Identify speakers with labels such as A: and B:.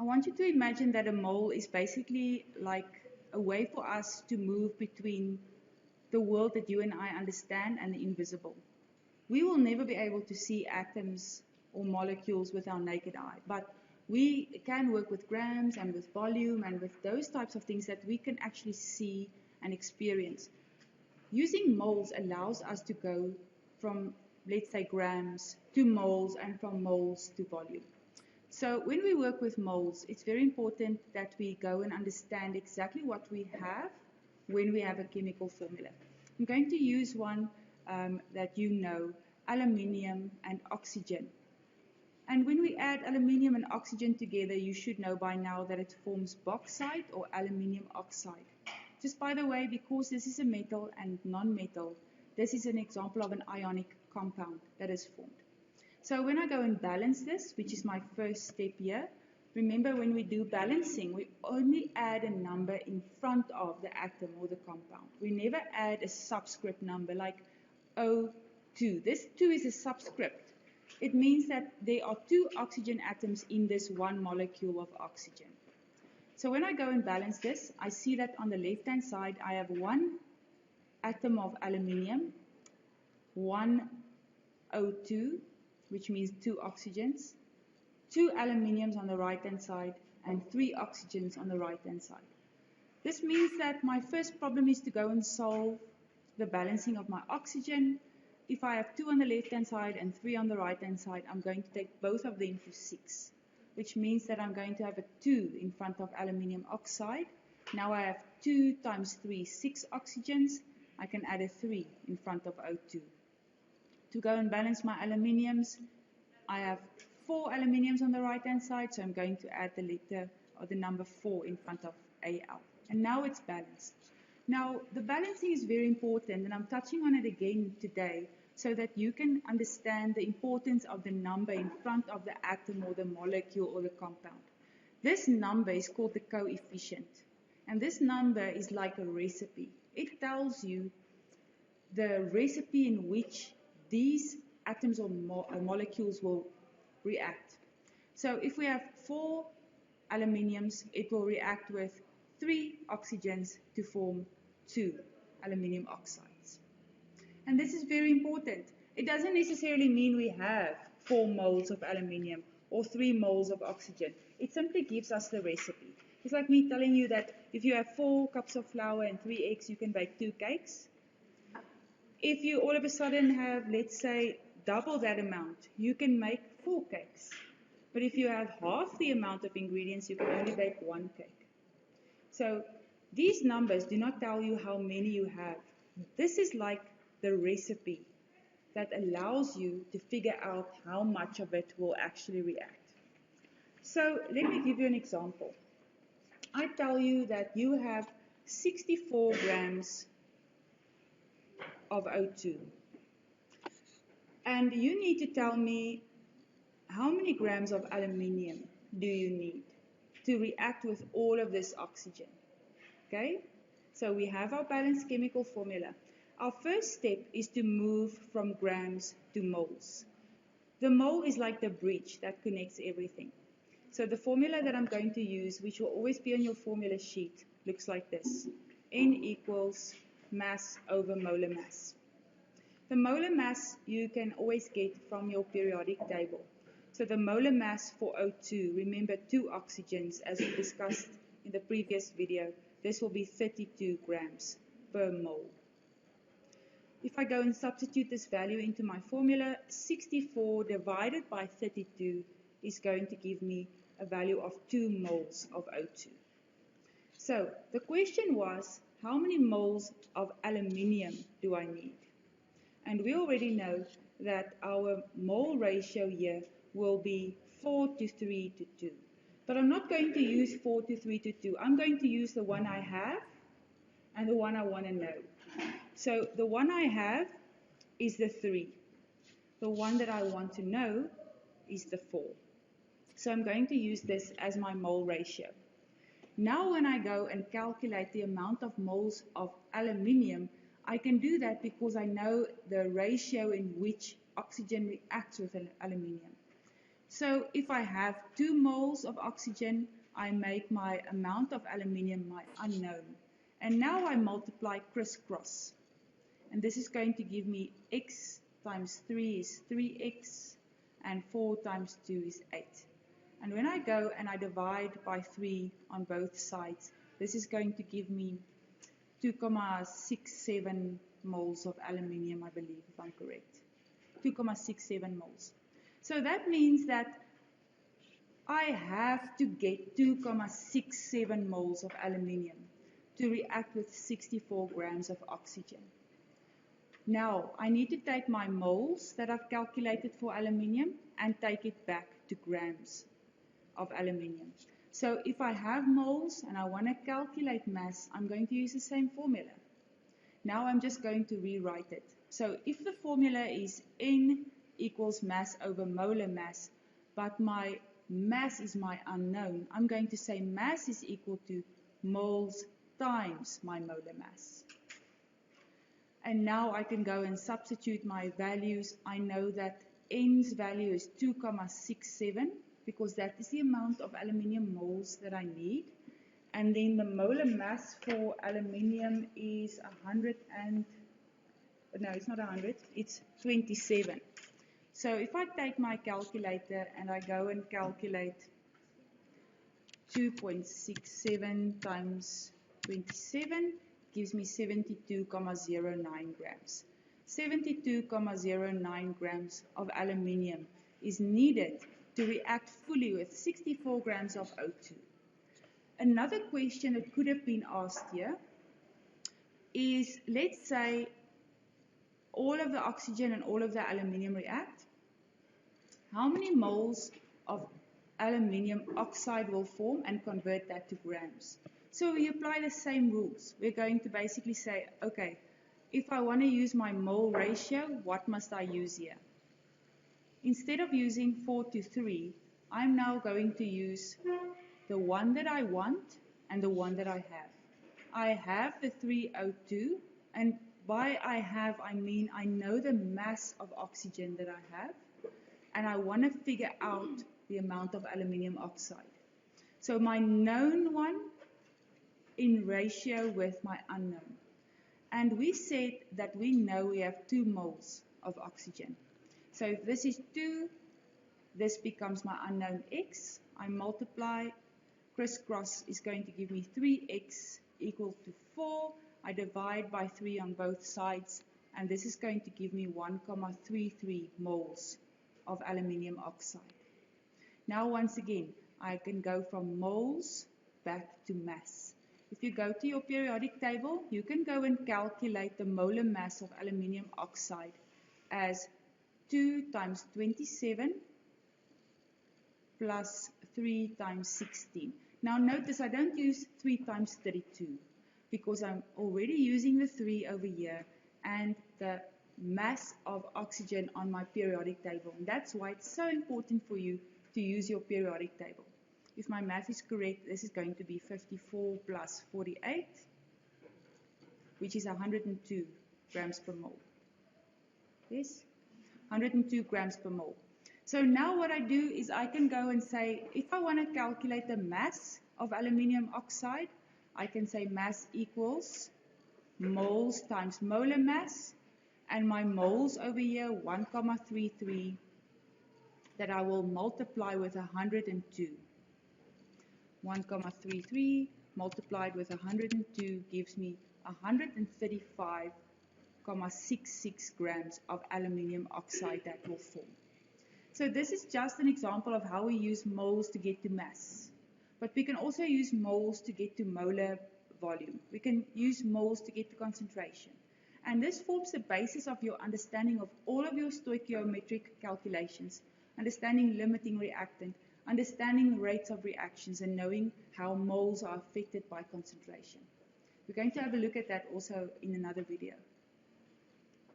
A: I want you to imagine that a mole is basically like a way for us to move between the world that you and I understand and the invisible. We will never be able to see atoms or molecules with our naked eye, but we can work with grams and with volume and with those types of things that we can actually see and experience. Using moles allows us to go from, let's say, grams to moles and from moles to volume. So when we work with moles, it's very important that we go and understand exactly what we have when we have a chemical formula. I'm going to use one that you know, aluminium and oxygen. And when we add aluminium and oxygen together, you should know by now that it forms bauxite or aluminium oxide. Just by the way, because this is a metal and non-metal, this is an example of an ionic compound that is formed. So when I go and balance this, which is my first step here, remember when we do balancing, we only add a number in front of the atom or the compound. We never add a subscript number like O2. This 2 is a subscript. It means that there are 2 oxygen atoms in this one molecule of oxygen. So when I go and balance this, I see that on the left-hand side, I have 1 atom of aluminium, 1 O2, which means 2 oxygens, 2 aluminiums on the right-hand side, and 3 oxygens on the right-hand side. This means that my first problem is to go and solve the balancing of my oxygen. If I have 2 on the left-hand side and 3 on the right-hand side, I'm going to take both of them to 6, which means that I'm going to have a 2 in front of aluminium oxide. Now I have 2 times 3, 6 oxygens. I can add a 3 in front of O2. To go and balance my aluminiums, I have 4 aluminiums on the right-hand side, so I'm going to add the letter or the number 4 in front of Al. And now it's balanced. Now, the balancing is very important, and I'm touching on it again today so that you can understand the importance of the number in front of the atom or the molecule or the compound. This number is called the coefficient, and this number is like a recipe. It tells you the recipe in which these atoms or molecules will react. So if we have 4 aluminiums, it will react with 3 oxygens to form 2 aluminium oxides. And this is very important. It doesn't necessarily mean we have 4 moles of aluminium or 3 moles of oxygen. It simply gives us the recipe. It's like me telling you that if you have 4 cups of flour and 3 eggs, you can bake 2 cakes. If you all of a sudden have, let's say, double that amount, you can make 4 cakes. But if you have half the amount of ingredients, you can only bake 1 cake. So these numbers do not tell you how many you have. This is like the recipe that allows you to figure out how much of it will actually react. So let me give you an example. I tell you that you have 64 grams of O2. And you need to tell me how many grams of aluminium do you need to react with all of this oxygen. Okay? So we have our balanced chemical formula. Our first step is to move from grams to moles. The mole is like the bridge that connects everything. So the formula that I'm going to use, which will always be on your formula sheet, looks like this. N equals mass over molar mass. The molar mass you can always get from your periodic table. So the molar mass for O2, remember 2 oxygens as we discussed in the previous video, this will be 32 grams per mole. If I go and substitute this value into my formula, 64 divided by 32 is going to give me a value of 2 moles of O2. So the question was, how many moles of aluminium do I need? And we already know that our mole ratio here will be 4 to 3 to 2. But I'm not going to use 4 to 3 to 2. I'm going to use the one I have and the one I want to know. So the one I have is the 3. The one that I want to know is the 4. So I'm going to use this as my mole ratio. Now when I go and calculate the amount of moles of aluminium, I can do that because I know the ratio in which oxygen reacts with aluminium. So if I have 2 moles of oxygen, I make my amount of aluminium my unknown. And now I multiply crisscross. And this is going to give me x times 3 is 3x, and 4 times 2 is 8. And when I go and I divide by 3 on both sides, this is going to give me 2,67 moles of aluminium, I believe, if I'm correct. 2,67 moles. So that means that I have to get 2,67 moles of aluminium to react with 64 grams of oxygen. Now, I need to take my moles that I've calculated for aluminium and take it back to grams of aluminium. So if I have moles and I want to calculate mass, I'm going to use the same formula. Now I'm just going to rewrite it. So if the formula is N equals mass over molar mass, but my mass is my unknown, I'm going to say mass is equal to moles times my molar mass. And now I can go and substitute my values. I know that N's value is 2,67 because that is the amount of aluminium moles that I need. And then the molar mass for aluminium is 100 and, no, it's not 100, it's 27. So if I take my calculator and I go and calculate 2.67 times 27, gives me 72,09 grams. 72,09 grams of aluminium is needed to react fully with 64 grams of O2. Another question that could have been asked here is, let's say all of the oxygen and all of the aluminium react. How many moles of aluminium oxide will form and convert that to grams? So we apply the same rules. We're going to basically say, okay, if I want to use my mole ratio, what must I use here? Instead of using 4 to 3, I'm now going to use the one that I want and the one that I have. I have the 3O2, and by I have, I mean I know the mass of oxygen that I have, and I want to figure out the amount of aluminium oxide. So my known one in ratio with my unknown. And we said that we know we have 2 moles of oxygen. So if this is 2, this becomes my unknown x. I multiply, crisscross is going to give me 3x equal to 4. I divide by 3 on both sides, and this is going to give me 1,33 moles of aluminium oxide. Now once again, I can go from moles back to mass. If you go to your periodic table, you can go and calculate the molar mass of aluminium oxide as 2 times 27 plus 3 times 16. Now notice I don't use 3 times 32 because I'm already using the 3 over here and the mass of oxygen on my periodic table. And that's why it's so important for you to use your periodic table. If my math is correct, this is going to be 54 plus 48, which is 102 grams per mole. Yes? 102 grams per mole. So now what I do is I can go and say, if I want to calculate the mass of aluminium oxide, I can say mass equals moles times molar mass, and my moles over here, 1,33, that I will multiply with 102. 1,33 multiplied with 102 gives me 135,66 grams of aluminium oxide that will form. So this is just an example of how we use moles to get to mass. But we can also use moles to get to molar volume. We can use moles to get to concentration. And this forms the basis of your understanding of all of your stoichiometric calculations, understanding limiting reactant, understanding rates of reactions, and knowing how moles are affected by concentration. We're going to have a look at that also in another video.